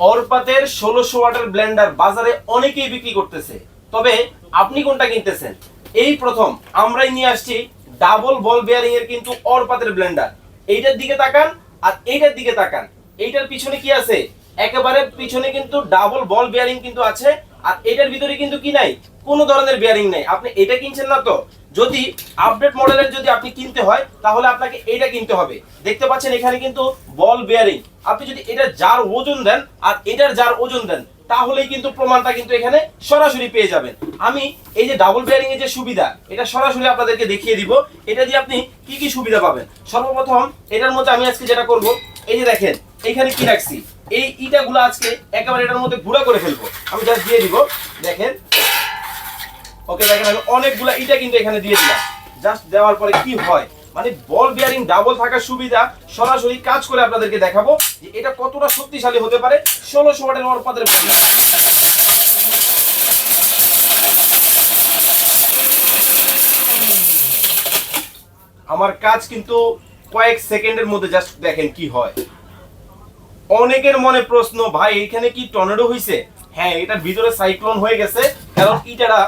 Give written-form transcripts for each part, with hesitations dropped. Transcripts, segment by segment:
অরপাতের 1600 ওয়াটের ব্লেন্ডার বাজারে অনেকেই বিক্রি করতেছে, তবে আপনি কোনটা কিনতেছেন? এই প্রথম আমরাই নিয়ে আসছি ডাবল বল বেয়ারিং এর কিন্তু অরপাতের ব্লেন্ডার। এইটার দিকে তাকান আর এইটার দিকে তাকান, এইটার পিছনে কি আছে? একেবারে পিছনে কিন্তু ডাবল বল বেয়ারিং কিন্তু আছে, আর এটার ভিতরে কিন্তু কি নাই, কোনো ধরনের বেয়ারিং নাই। আপনি এটা কিনছেন না তো? যদি আপডেট মডেলের যদি আপনি কিনতে হয় তাহলে আপনাকে এটা কিনতে হবে। দেখতে পাচ্ছেন এখানে কিন্তু বল বেয়ারিং। আপনি যদি এটা যার ওজন দেন আর এটার যার ওজন দেন তাহলেই কিন্তু প্রমাণটা কিন্তু এখানে সরাসরি পেয়ে যাবেন। আমি এই যে ডাবল বেয়ারিং এর যে সুবিধা, এটা সরাসরি আপনাদেরকে দেখিয়ে দিব। এটা দিয়ে আপনি কি কি সুবিধা পাবেন। সর্বপ্রথম এটার মধ্যে আমি আজকে যেটা করব, এই যে দেখেন এখানে কি রাখছি, এই ইটাগুলো আজকে একেবারে এটার মধ্যে গুঁড়া করে ফেলবো। আমি জাস্ট দিয়ে দিব, দেখেন। ওকে, দেখেন আমি অনেকগুলা ইটা কিন্তু এখানে দিয়ে দিলাম। জাস্ট দেওয়ার পরে কি হয়, মানে বল বিয়ারিং ডাবল থাকার সুবিধা সরাসরি কাজ করে আপনাদেরকে দেখাবো যে এটা কতটা শক্তিশালী হতে পারে। 1600 ওয়াটের অরপাতের আমার কাজ কিন্তু কয়েক সেকেন্ডের মধ্যে, জাস্ট দেখেন কি হয়। অনেকের মনে প্রশ্ন, ভাই এখানে কি টর্নেডো হইছে? হ্যাঁ, এটার ভিতরে সাইক্লোন হয়ে গেছে, কারণ ইটাটা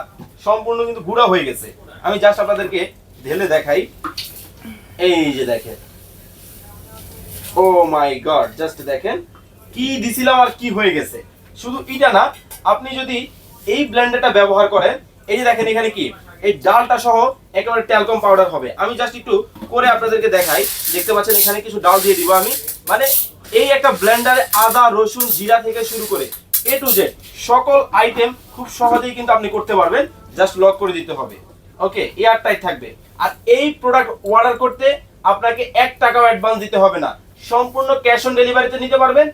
সম্পূর্ণ কিন্তু গুঁড়া হয়ে গেছে। আমি জাস্ট আপনাদেরকে ঢেলে দেখাই। এই যে দেখেন, ও মাই গড, জাস্ট দেখেন কি দিছিলাম আর কি হয়ে গেছে। শুধু এটা না, আপনি যদি এই ব্লেন্ডারটা ব্যবহার করেন, এই যে দেখেন এখানে কি, এই ডালটা সহ একেবারে ট্যালকম পাউডার হবে। আমি জাস্ট একটু করে আপনাদেরকে দেখাই। দেখতে পাচ্ছেন এখানে কিছু ডাল দিয়ে দিব আমি। মানে এই একটা ব্লেন্ডারে আদা রসুন জিরা থেকে শুরু করে এ টু জেড সকল আইটেম খুব সহজেই কিন্তু আপনি করতে পারবেন। জাস্ট লক করে দিতে হবে। ওকে, এয়ার টাইট থাকবে। আর এই প্রোডাক্ট অর্ডার করতে আপনাকে 1 টাকাও অ্যাডভান্স দিতে হবে না, সম্পূর্ণ ক্যাশ অন ডেলিভারিতে নিতে পারবেন।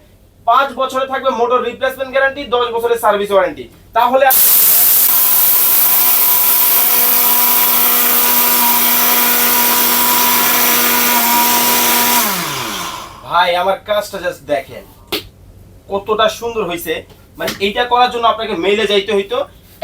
5 বছরে থাকবে মোটর রিপ্লেসমেন্ট গ্যারান্টি, 10 বছরের সার্ভিস ওয়ারেন্টি। তাহলে ভাই আমার কাজটা জাস্ট দেখেন কতটা সুন্দর হয়েছে। মানে এইটা করার জন্য আপনাকে মেইলে যাইতে হইতো,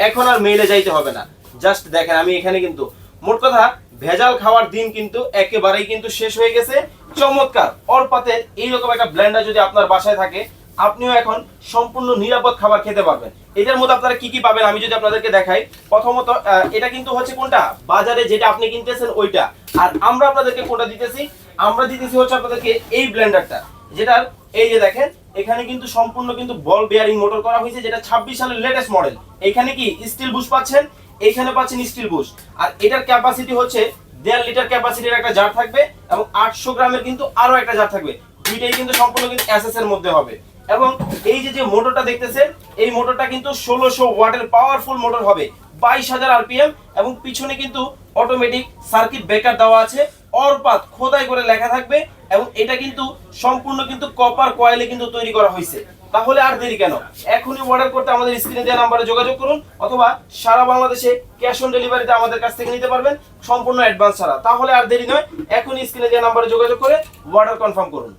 এখন আর মেইলে যাইতে হবে না। জাস্ট দেখেন আমি এখানে কিন্তু, মোট কথা ভেজাল খাওয়ার দিন কিন্তু একেবারেই কিন্তু শেষ হয়ে গেছে। চমৎকার অরপাতের এইরকম একটা ব্লেন্ডার যদি আপনার বাসায় থাকে, আপনিও এখন সম্পূর্ণ নিরাপদ খাবার খেতে পারবেন। এটার মধ্যে আপনারা কি কি পাবেন আমি যদি আপনাদেরকে দেখাই। প্রথমত এটা কিন্তু হচ্ছে কোনটা, বাজারে যেটা আপনি কিনতেছেন ওইটা। আর আমরা আপনাদেরকে কোনটা দিতেছি, আমরা দিতেছি হচ্ছে আপনাদেরকে এই ব্লেন্ডারটা, যেটার এই যে দেখেন এখানে কিন্তু সম্পূর্ণ কিন্তু বল বেয়ারিং মোটর করা হয়েছে, যেটা 26 সালের লেটেস্ট মডেল। এখানে কি স্টিল বুশ পাচ্ছেন, এইখানে পাচ্ছেন স্টিল বুশ। আর এটার ক্যাপাসিটি হচ্ছে 1.5 লিটার ক্যাপাসিটির একটা জার থাকবে, এবং 800 গ্রামের কিন্তু আরো একটা জার থাকবে। দুইটাই কিন্তু সম্পূর্ণ কিন্তু এসএস এর মধ্যে হবে। এবং এই যে মোটরটা দেখতেছেন, এই মোটরটা কিন্তু 1600 ওয়াটের পাওয়ারফুল মোটর হবে, 22,000 আরপিএম, এবং পিছনে কিন্তু অটোমেটিক সার্কিট ব্রেকার দেওয়া আছে, অরপাত খোদাই করে লেখা থাকবে। এবং এটা কিন্তু সম্পূর্ণ কিন্তু কপার কয়েলে কিন্তু তৈরি করা হয়েছে। তাহলে আর দেরি কেন, এখনই অর্ডার করতে আমাদের স্ক্রিনে দেওয়া নম্বরে যোগাযোগ করুন, অথবা সারা বাংলাদেশে ক্যাশ অন ডেলিভারিতে আমাদের কাছ থেকে নিতে পারবেন সম্পূর্ণ অ্যাডভান্স ছাড়া। তাহলে আর দেরি নয়, এখনই স্ক্রিনে দেওয়া নম্বরে যোগাযোগ করে অর্ডার কনফার্ম করুন।